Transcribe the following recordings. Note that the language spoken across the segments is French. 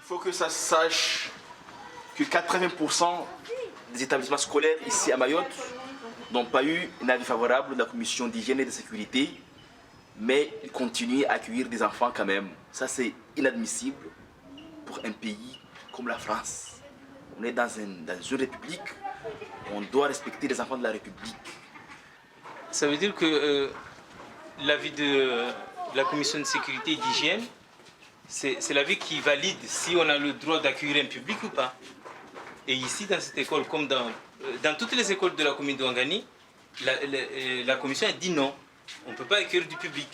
Il faut que ça sache que 80% des établissements scolaires ici à Mayotte n'ont pas eu un avis favorable de la commission d'hygiène et de sécurité, mais ils continuent à accueillir des enfants quand même. Ça, c'est inadmissible pour un pays comme la France. On est dans une république, on doit respecter les enfants de la République. Ça veut dire que l'avis de la commission de sécurité et d'hygiène, c'est l'avis qui valide si on a le droit d'accueillir un public ou pas. Et ici, dans cette école, comme dans toutes les écoles de la commune de Ouangani, la commission a dit non, on ne peut pas accueillir du public.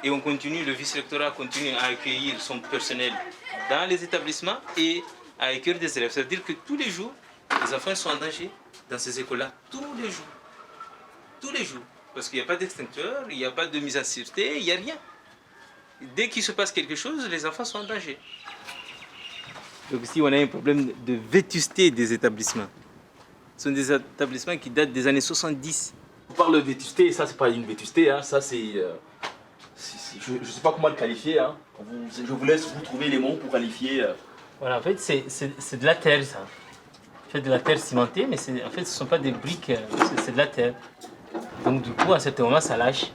Et on continue, le vice-rectorat continue à accueillir son personnel dans les établissements et à accueillir des élèves. Ça veut dire que tous les jours, les enfants sont en danger dans ces écoles-là. Tous les jours. Tous les jours. Parce qu'il n'y a pas d'extincteur, il n'y a pas de mise en sûreté, il n'y a rien. Dès qu'il se passe quelque chose, les enfants sont en danger. Donc ici, on a un problème de vétusté des établissements. Ce sont des établissements qui datent des années 70. On parle de vétusté, ça c'est pas une vétusté, hein. Ça c'est... je ne sais pas comment le qualifier, hein. Je vous laisse vous trouver les mots pour qualifier. Voilà, en fait, c'est de la terre, ça. En fait, de la terre cimentée, mais en fait, ce ne sont pas des briques, c'est de la terre. Donc du coup, à certain moment, ça lâche.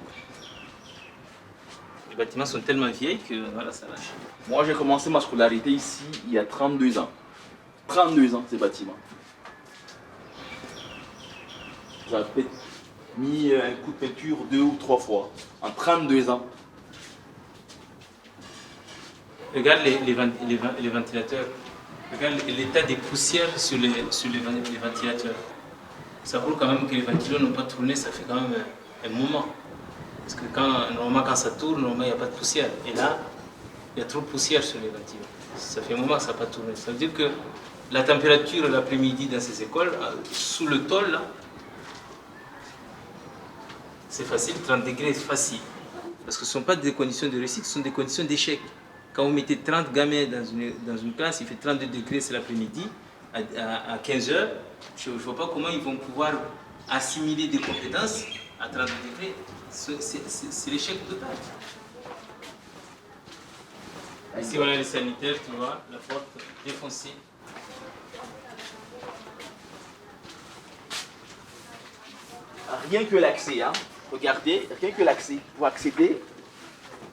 Les bâtiments sont tellement vieilles que voilà, ça lâche. Moi, j'ai commencé ma scolarité ici il y a 32 ans. 32 ans, ces bâtiments. J'avais mis un coup de peinture 2 ou 3 fois, en 32 ans. Regarde les ventilateurs. Regarde l'état des poussières sur les ventilateurs. Ça prouve quand même que les ventilateurs n'ont pas tourné, ça fait quand même un moment. Parce que normalement, quand ça tourne, normalement, il n'y a pas de poussière. Et là, il y a trop de poussière sur les ventilateurs. Ça fait un moment que ça n'a pas tourné. Ça veut dire que la température l'après-midi dans ces écoles, sous le tôle, là, c'est facile, 30 degrés, c'est facile. Parce que ce ne sont pas des conditions de réussite, ce sont des conditions d'échec. Quand vous mettez 30 gamins dans une classe, il fait 32 degrés, c'est l'après-midi, à 15 heures, je ne vois pas comment ils vont pouvoir assimiler des compétences à 32 degrés. C'est l'échec total. Ici, voilà les sanitaires, tu vois, la porte défoncée. Rien que l'accès, hein. Regardez, rien que l'accès. Pour accéder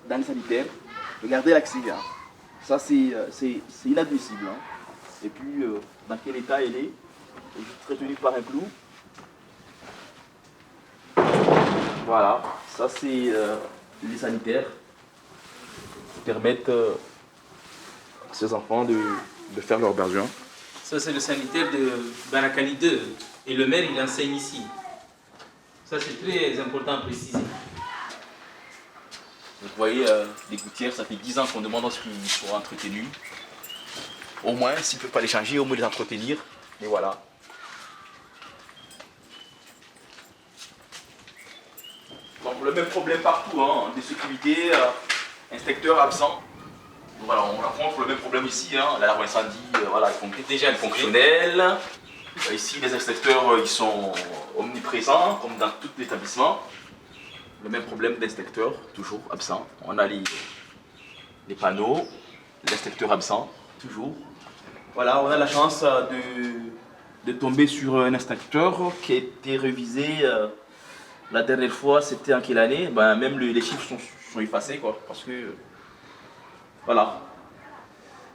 dans les sanitaires, regardez l'accès. Hein. Ça, c'est inadmissible. Hein. Et puis, dans quel état elle est juste retenu par un clou. Voilà, ça c'est les sanitaires qui permettent à ces enfants de faire leurs besoins. Ça c'est le sanitaire de Barakali 2 et le maire il enseigne ici. Ça c'est très important à préciser. Vous voyez, les gouttières, ça fait 10 ans qu'on demande à ce qu'ils soient entretenus. Au moins, s'ils ne peuvent pas les changer, au moins les entretenir. Et voilà. Donc le même problème partout, hein, de sécurité, inspecteur absent. Voilà, on rencontre le même problème ici, hein, l'alarme incendie, voilà, ils sont déjà fonctionnels. Ici, les inspecteurs, ils sont omniprésents, comme dans tout l'établissement. Le même problème d'inspecteur, toujours absent. On a les panneaux, l'inspecteur absent, toujours. Voilà, on a la chance de tomber sur un inspecteur qui a été révisé la dernière fois, c'était en quelle année? Ben, même les chiffres sont effacés, quoi, parce que, voilà,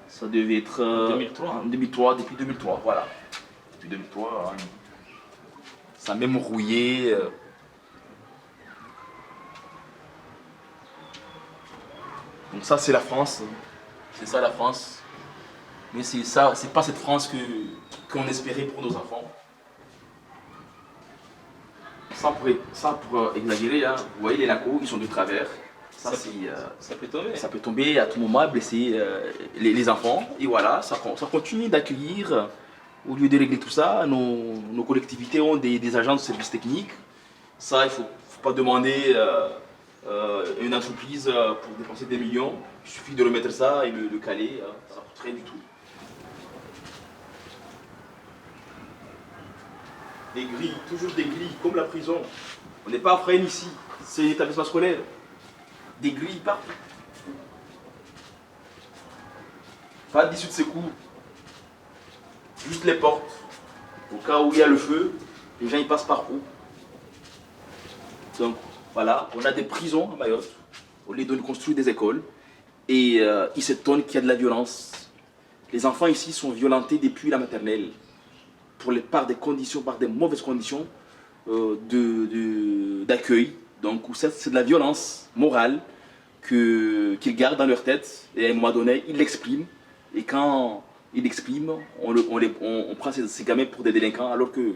ça devait être 2003. Depuis 2003, voilà. Depuis 2003, hein, ça a même rouillé. Donc ça, c'est la France, c'est ça la France. Mais c'est ça, c'est pas cette France qu'on espérait pour nos enfants. Sans pour exagérer, hein, vous voyez les lacos, ils sont de travers. Ça peut tomber. Ça peut tomber à tout moment et blesser les enfants. Et voilà, ça continue d'accueillir, au lieu de régler tout ça, nos collectivités ont des agents de services techniques. Ça, il ne faut pas demander une entreprise pour dépenser des millions. Il suffit de remettre ça et le caler, ça ne coûte rien du tout. Des grilles, toujours des grilles, comme la prison. On n'est pas à Fresnes ici, c'est un établissement scolaire. Des grilles partout. Pas d'issue de secours. Juste les portes. Au cas où il y a le feu, les gens ils passent par où. Donc voilà, on a des prisons à Mayotte. On les donne construire des écoles. Et ils s'étonnent qu'il y a de la violence. Les enfants ici sont violentés depuis la maternelle. Par des mauvaises conditions d'accueil. Donc c'est de la violence morale qu'ils gardent dans leur tête. Et à un moment donné, ils l'expriment. Et quand ils l'expriment, on prend ces gamins pour des délinquants, alors que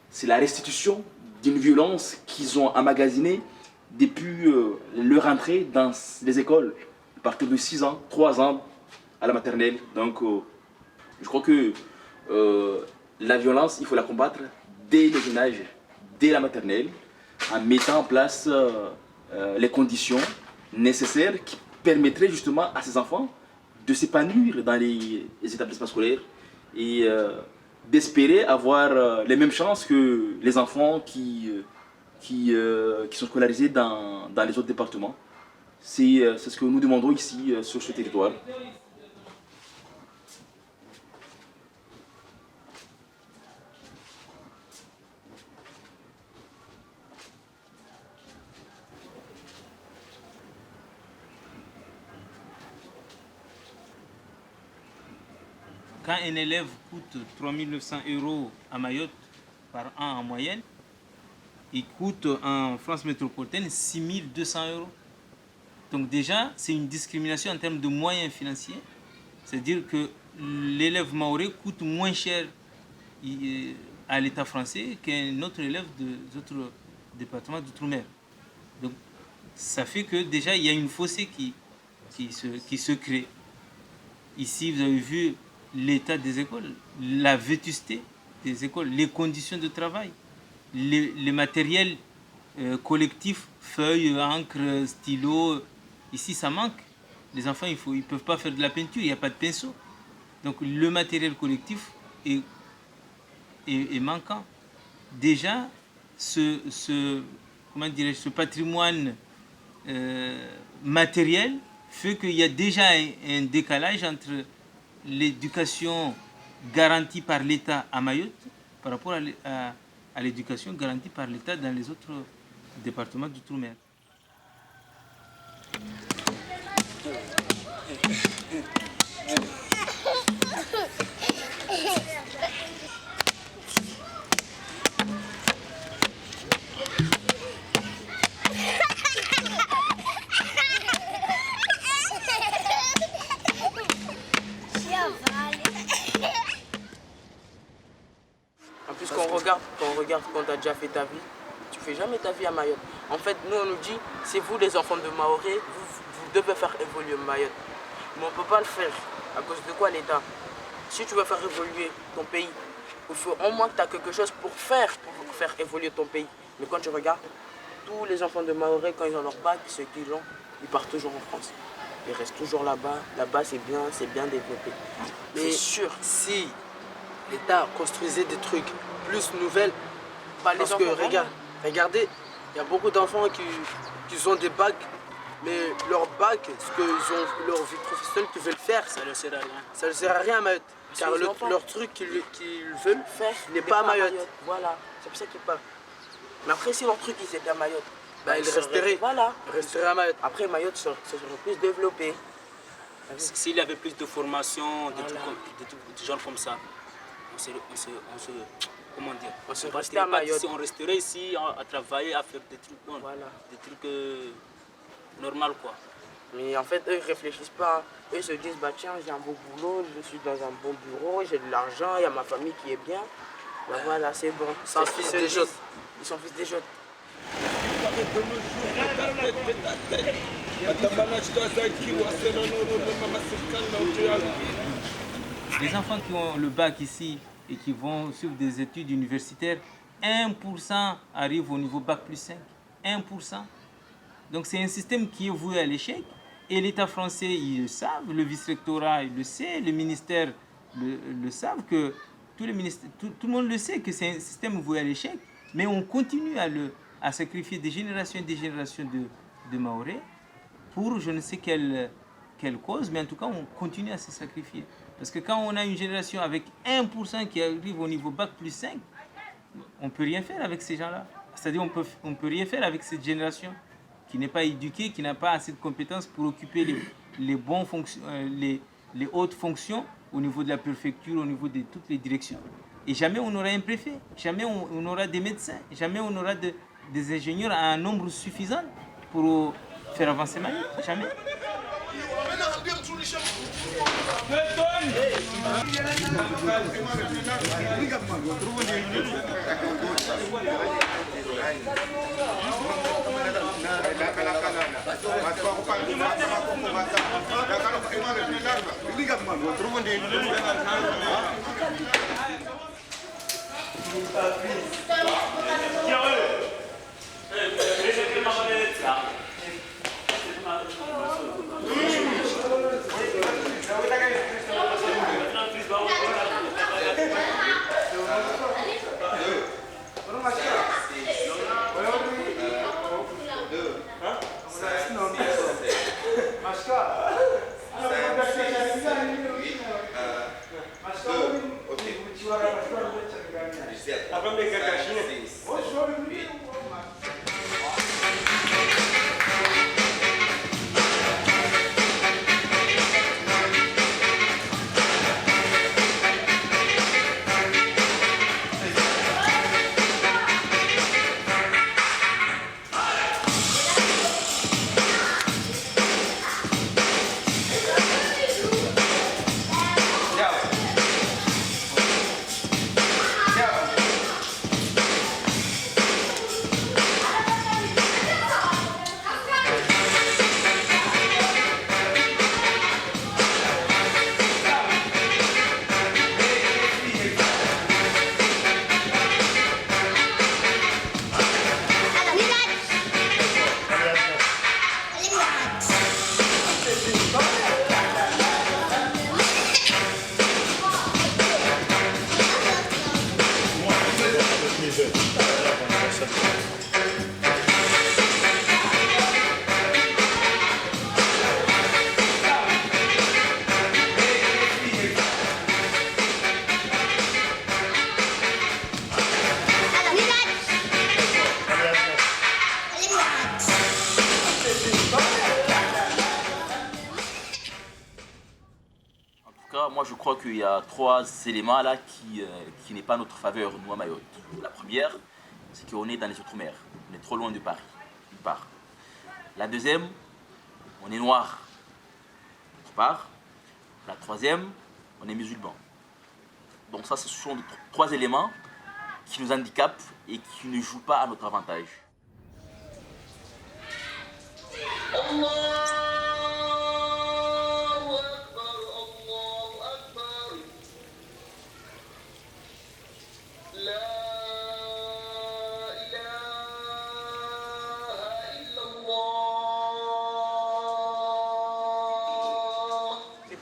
c'est la restitution d'une violence qu'ils ont emmagasinée depuis leur entrée dans les écoles. À partir de 6 ans, 3 ans à la maternelle. Donc je crois que la violence, il faut la combattre dès le jeune âge, dès la maternelle, en mettant en place les conditions nécessaires qui permettraient justement à ces enfants de s'épanouir dans les établissements scolaires et d'espérer avoir les mêmes chances que les enfants qui sont scolarisés dans les autres départements. C'est ce que nous demandons ici sur ce territoire. Quand un élève coûte 3 900 € à Mayotte par an en moyenne, il coûte en France métropolitaine 6 200 €. Donc déjà, c'est une discrimination en termes de moyens financiers. C'est-à-dire que l'élève mahorais coûte moins cher à l'État français qu'un autre élève des autres départements d'outre-mer. Donc ça fait que déjà, il y a une fossé qui se crée. Ici, vous avez vu l'état des écoles, la vétusté des écoles, les conditions de travail, les matériels collectifs, feuilles, encre, stylos. Ici, ça manque. Les enfants, ils ne peuvent pas faire de la peinture, il n'y a pas de pinceau. Donc le matériel collectif est manquant. Déjà, ce patrimoine matériel fait qu'il y a déjà un décalage entre l'éducation garantie par l'État à Mayotte par rapport à l'éducation garantie par l'État dans les autres départements d'outre-mer. Quand on regarde quand tu as déjà fait ta vie, tu fais jamais ta vie à Mayotte. En fait, nous on nous dit, c'est vous les enfants de Mahorais, vous devez faire évoluer Mayotte. Mais on ne peut pas le faire. À cause de quoi l'État? Si tu veux faire évoluer ton pays, il faut au moins que tu as quelque chose pour faire évoluer ton pays. Mais quand tu regardes, tous les enfants de Mahorais, quand ils ont leur bac, ceux qui l'ont, ils partent toujours en France. Ils restent toujours là-bas. Là-bas, c'est bien développé. Mais c'est sûr, si l'État construisait des trucs plus nouvelles, parce que regardez, il y a beaucoup d'enfants qui ont des bacs, mais leur bac, ce qu'ils ont, leur vie professionnelle qu'ils veulent faire, ça ne sert à rien. Ça ne sert à rien à Mayotte. Car leur truc qu'ils veulent faire n'est pas à Mayotte. Voilà, c'est pour ça qu'ils partent. Mais après, si leur truc ils étaient à Mayotte, ils resteraient à Mayotte. Après, Mayotte serait plus développé. S'il y avait plus de formation, des trucs genre comme ça, on resterait ici à travailler, à faire des trucs, des trucs normaux quoi. Mais en fait, eux ils réfléchissent pas. Eux se disent, bah tiens, j'ai un beau boulot, je suis dans un bon bureau, j'ai de l'argent, il y a ma famille qui est bien. Bah voilà, c'est bon. Ils s'en fichent des jeunes. Ils s'en fichent des jeunes. Les enfants qui ont le bac ici et qui vont suivre des études universitaires, 1% arrivent au niveau bac plus 5. 1%. Donc c'est un système qui est voué à l'échec. Et l'État français, ils le savent, le vice-rectorat, il le sait, le ministère le savent, que tout le monde le sait que c'est un système voué à l'échec. Mais on continue à sacrifier des générations et des générations de Mahorais pour je ne sais quelle cause, mais en tout cas, on continue à se sacrifier. Parce que quand on a une génération avec 1% qui arrive au niveau bac plus 5, on ne peut rien faire avec ces gens-là. C'est-à-dire on peut rien faire avec cette génération qui n'est pas éduquée, qui n'a pas assez de compétences pour occuper les hautes fonctions au niveau de la préfecture, au niveau de toutes les directions. Et jamais on aura un préfet, jamais on aura des médecins, jamais on aura des ingénieurs à un nombre suffisant pour faire avancer Mayotte. Jamais. Moi, je crois qu'il y a trois éléments là qui n'est pas à notre faveur, nous à Mayotte. La première, c'est qu'on est dans les Outre-mer. On est trop loin de Paris, d'une part. La deuxième, on est noir, d'autre part. La troisième, on est musulman. Donc ça, ce sont trois éléments qui nous handicapent et qui ne jouent pas à notre avantage.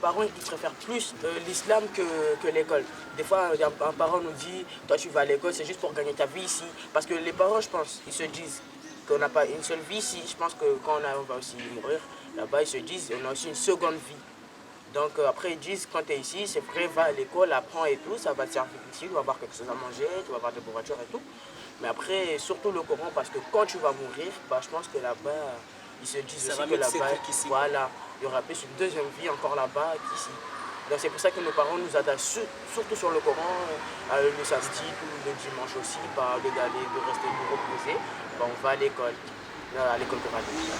Parents ils préfèrent plus l'islam que l'école. Des fois, un parent nous dit, toi tu vas à l'école, c'est juste pour gagner ta vie ici. Parce que les parents, je pense, ils se disent qu'on n'a pas une seule vie ici. Je pense que quand on va aussi mourir, là-bas, ils se disent qu'on a aussi une seconde vie. Donc après, ils disent, quand tu es ici, c'est vrai, va à l'école, apprends et tout, ça va te servir ici, tu vas avoir quelque chose à manger, tu vas avoir des voitures et tout. Mais après, surtout le Coran, parce que quand tu vas mourir, bah, je pense que là-bas, ils se disent aussi que là-bas, voilà, il y aura plus une deuxième vie encore là-bas qu'ici. Donc c'est pour ça que nos parents nous attachent surtout sur le Coran, le samedi, le dimanche aussi, bah, de rester nous reposer, bah, on va à l'école coranique.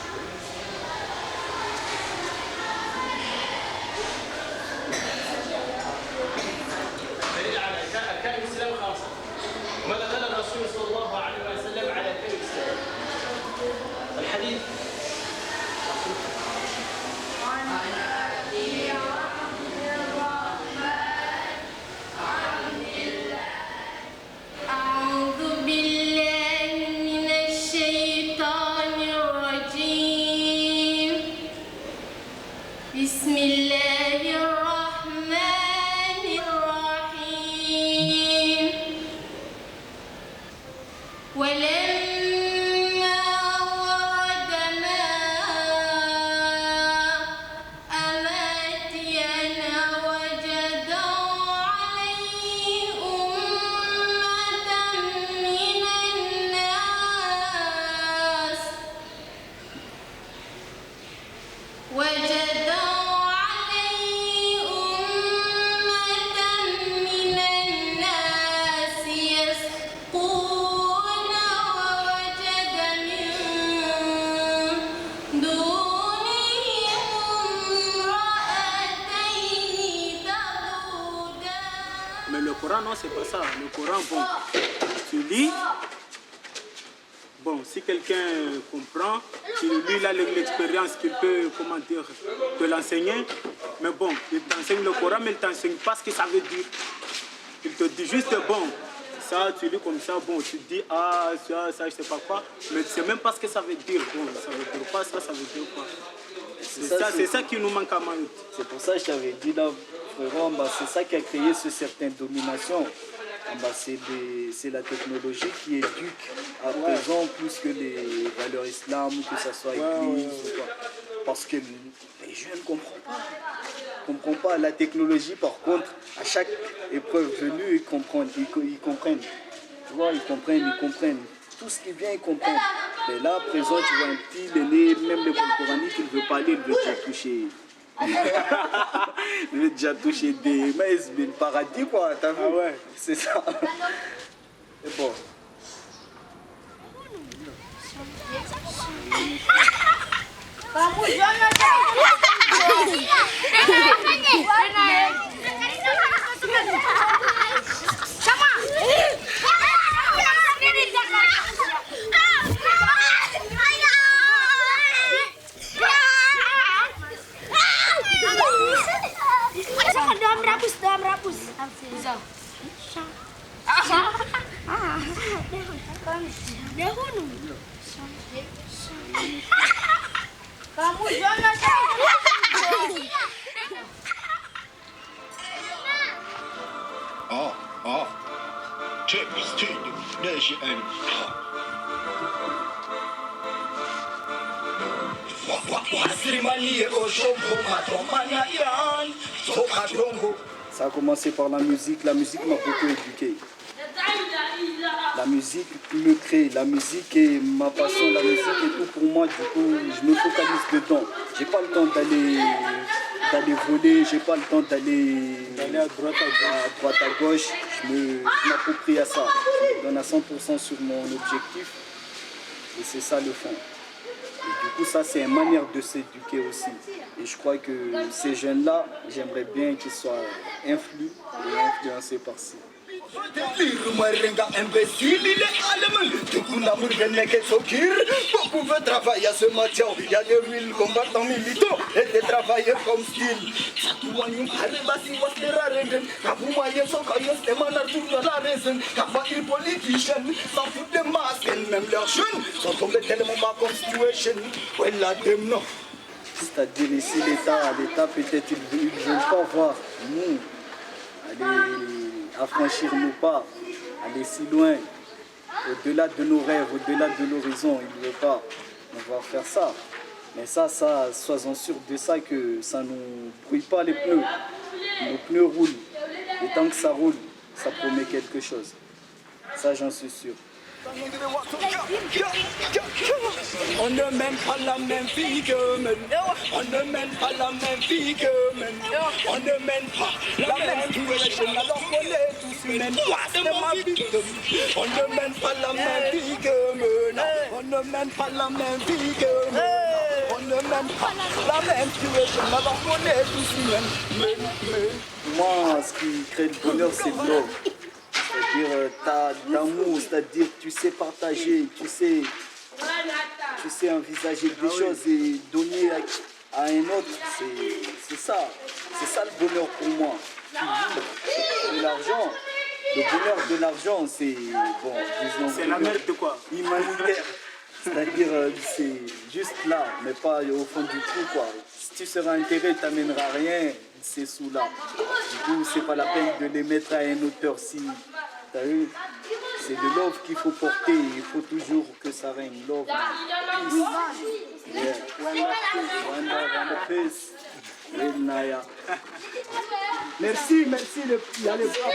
ماذا قال الرسول صلى الله عليه وسلم على كلمة الإسلام؟ الحديث Coran, non, c'est pas ça. Le Coran, bon, tu lis. Bon, si quelqu'un comprend, lui, il a l'expérience qu'il peut, comment dire, te l'enseigner. Mais bon, il t'enseigne le Coran, mais il ne t'enseigne pas ce que ça veut dire. Il te dit juste, bon, ça, tu lis comme ça, bon, tu te dis, ah, ça, je sais pas quoi. Mais tu sais même pas ce que ça veut dire. Bon, ça veut dire pas ça, ça veut dire quoi. C'est ça qui nous manque à Mayotte. C'est pour ça que je t'avais dit là, frérot, bah, c'est ça qui a créé ce certaine domination. Bah, c'est la technologie qui éduque à présent plus que les valeurs islam, que ce soit église ou quoi. Parce que les jeunes ne comprennent pas. La technologie, par contre, à chaque épreuve venue, ils comprennent. Tu vois, ils comprennent. Tout ce qui vient, ils comprennent. Mais là, à présent, tu vois un petit, il est né, même l'école coranique, il ne veut pas aller, il veut déjà toucher. Il veut déjà toucher des maïs, mais le paradis, quoi, t'as vu? Ah ouais, c'est ça. C'est bon. Ça a commencé par la musique m'a beaucoup éduqué. La musique me crée, la musique est ma passion, la musique est tout pour moi, du coup je me focalise dedans. J'ai pas le temps d'aller voler, j'ai pas le temps d'aller à droite à gauche, je m'approprie à ça. Je me donne à 100% sur mon objectif et c'est ça le fond. Et du coup ça c'est une manière de s'éduquer aussi. Et je crois que ces jeunes-là, j'aimerais bien qu'ils soient influents et influencés par ça. Imbécile, il est allemand. Du coup, l'amour beaucoup veulent travailler à ce matin. Il y a des villes combattants militants et des travailleurs comme style. Les politiciens s'en foutent des masques, même leurs jeunes sont tombés tellement bas comme situation. C'est-à-dire ici, l'État peut-être ils ne veulent pas voir nous aller affranchir nos pas, aller si loin, au-delà de nos rêves, au-delà de l'horizon, ils ne veulent pas pouvoir faire ça. Mais ça, sois-en sûr de ça, que ça ne nous brouille pas les pneus. Nos pneus roulent, et tant que ça roule, ça promet quelque chose. Ça, j'en suis sûr. On ne mène pas la même vie que men. On ne mène pas la même vie que men. On ne mène pas la même situation alors qu'on est tous humains. C'est ma vie. On ne mène pas la même vie que men. On ne mène pas la même vie que men. On ne mène pas la même situation alors qu'on est tous humains. Moi, ce qui crée le bonheur, c'est l'eau. C'est-à-dire, t'as d'amour, c'est-à-dire tu sais partager, tu sais envisager des choses et donner à un autre, c'est ça le bonheur pour moi. De l'argent, le bonheur de l'argent, c'est, bon, disons, c'est la merde de quoi? Humanitaire. C'est-à-dire, c'est juste là, mais pas au fond du trou, quoi. tu seras enterré, tu n'amèneras rien, ces sous-là. Du coup, c'est pas la peine de les mettre à un auteur si. T'as vu? C'est de love qu'il faut porter, il faut toujours que ça règne. Love, peace. Yeah. Wanda, peace. Real Naya. Merci, il y a les bras.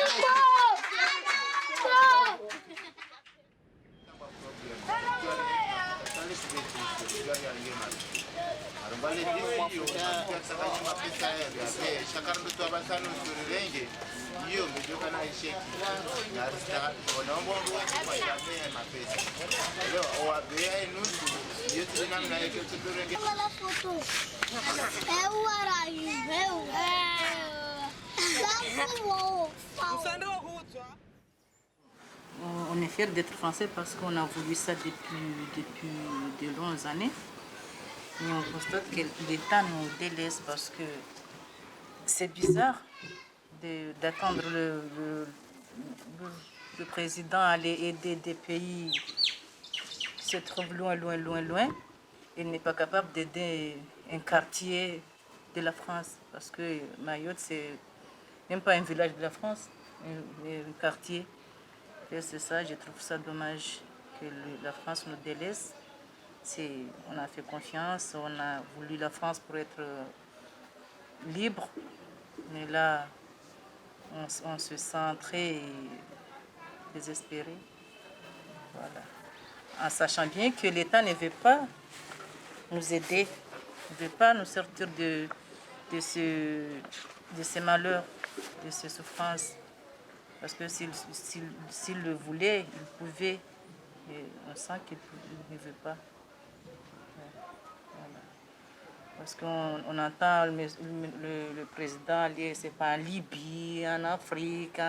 On est fiers d'être français parce qu'on a voulu ça depuis de longues années. Mais on constate que l'État nous délaisse parce que c'est bizarre d'attendre le président à aller aider des pays qui se trouvent loin. Il n'est pas capable d'aider un quartier de la France parce que Mayotte, c'est même pas un village de la France, un quartier. Et c'est ça, je trouve ça dommage que la France nous délaisse. On a fait confiance, on a voulu la France pour être libre, mais là, on se sent très désespéré. Voilà. En sachant bien que l'État ne veut pas nous aider, ne veut pas nous sortir de ces malheurs, de ces souffrances. Parce que s'il le voulait, il pouvait. Et on sent qu'il ne veut pas. Voilà. Parce qu'on entend le président aller, c'est pas en Libye, en Afrique,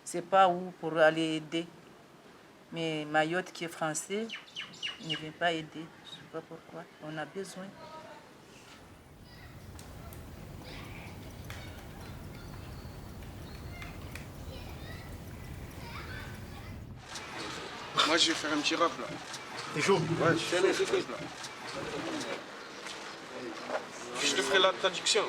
c'est pas où pour aller aider. Mais Mayotte qui est français, il ne vient pas aider. Je ne sais pas pourquoi. On a besoin. Moi, je vais faire un petit rap là. T'es chaud? Ouais, je fais les trucs là. Je te ferai la traduction.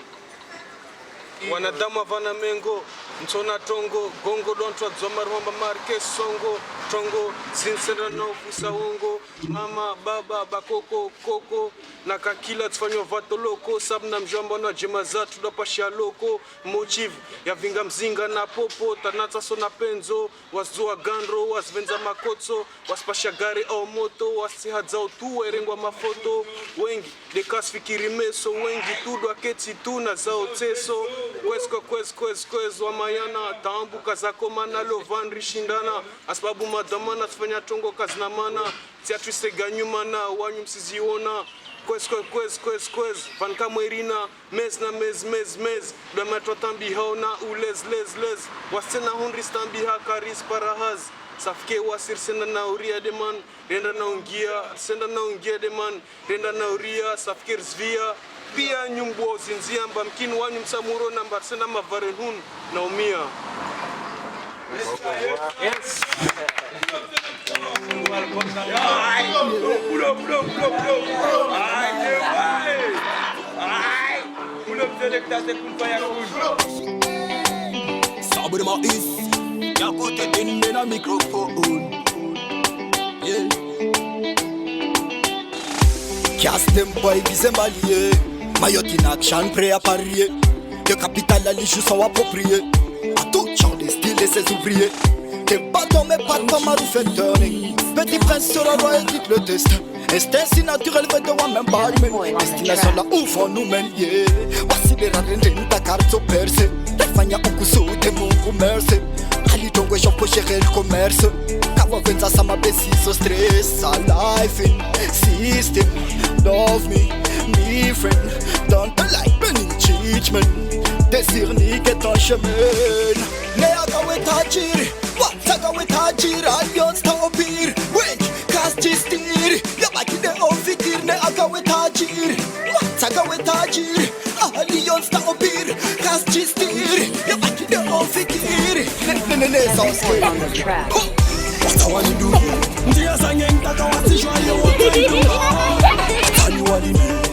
Wanadamu havana mengo, mtsona tongo, gongo dontwa dzomarwamba marke songo, tongo, zinsera no kusawongo, mama, baba, bakoko, koko, nakakila tfanywa vatoloko, sabna mjomba na jemazatu da pasha loko, mochivu, yavinga mzinga na popo, tanatsa sona penzo, waszua gandro, wasvenza makotso, waspasha gari au moto, wasihadza utu, erengwa mafoto, wengi, dekas fikiri meso, wengi, tudo aketsi tu na zao tseso, kwez wamayana taambuka zako mana lovandri shindana asbabu madamana tfanya tongo kazina mana tiatwisega nyuma na wanyu msiziona kwez vanka mwerina mez na mez damatwa tambi haona ulez wasena hundri stambi hakaris parahaz safike wasir senda na uria deman renda na ungia deman renda na uria safike rzvia pia nyumbo zinziamba mkini wanyu msamuro na mbarsena mavarenhun na umia. Yes. Sabre ma is, y'a côté d'une mena microphone. Yeah. Castem boy bizembalier. Mayotte in action, prêt à parier. Le capital à l'issue sont appropriés. À tout genre de style et ses ouvriers. T'es pas dans mes pattes comme un fait turning. Petit prince sur la loi et dites le test. Instinct si naturel fait de moi même pas humain. Destination là où faut nous mener. Voici les rarines ta carte au percé. Refanya ukusu de mon commerce. Ali tongo j'en peux gérer le commerce. Kava venza sama besiso stress. A life in system. Love me. Me friend, don't like burning judgment. Désir ni que ton chemin. Ne agawe tajiri, what agawe tajiri, alliance ta opir. Wait, cast jistir, ya baki de ofitir. Ne agawe tajiri, what agawe tajiri, alliance ta opir. Cast jistir, ya baki de ofitir. Ne sauce on the track. What I wanna do? Ndia sangeng taka wasi shwa yo. Tell you what it is.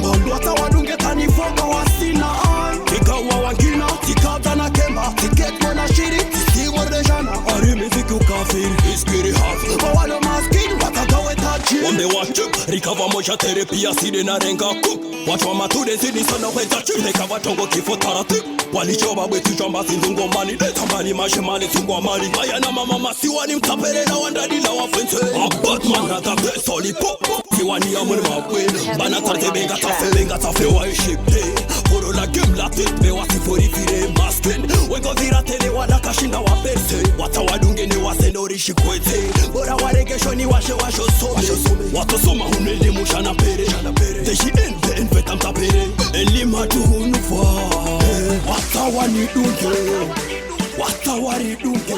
Mambon wata wadunge tanifoka wasina ai Tika wawangina, tika dana kemba Tiket mona shiri, tisi wardejana Arimi ziku kafiri, iskiri hafi Bawalo maskin, wata gawe tachi Wambe wachu, rikava moja terapia side na renga kuk Wachwa matude zini sana weta chu Nekava tongo kifo taratu Walichoba wetu jamba zinzungo mani Leta mani mashemani zungwa mani Aya na mama masiwani mtapere na wandadi la wafense Batman rata peso lipo Siwani ya mwini mawele Bana tarte benga tafe wa ishipte Poro la game la tepe wasifori fire masken Wengo vira tele wadakashinda waperse Wata wadunge ni wasenorishi kwete Bora waregesho ni washe some Watosoma hunele mushana pere Deshi enve tamta pere Elima tuhunufa Wata wanidunge Wata waridunge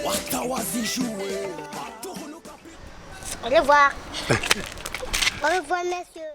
Wata wazijue Au revoir. Au revoir, messieurs.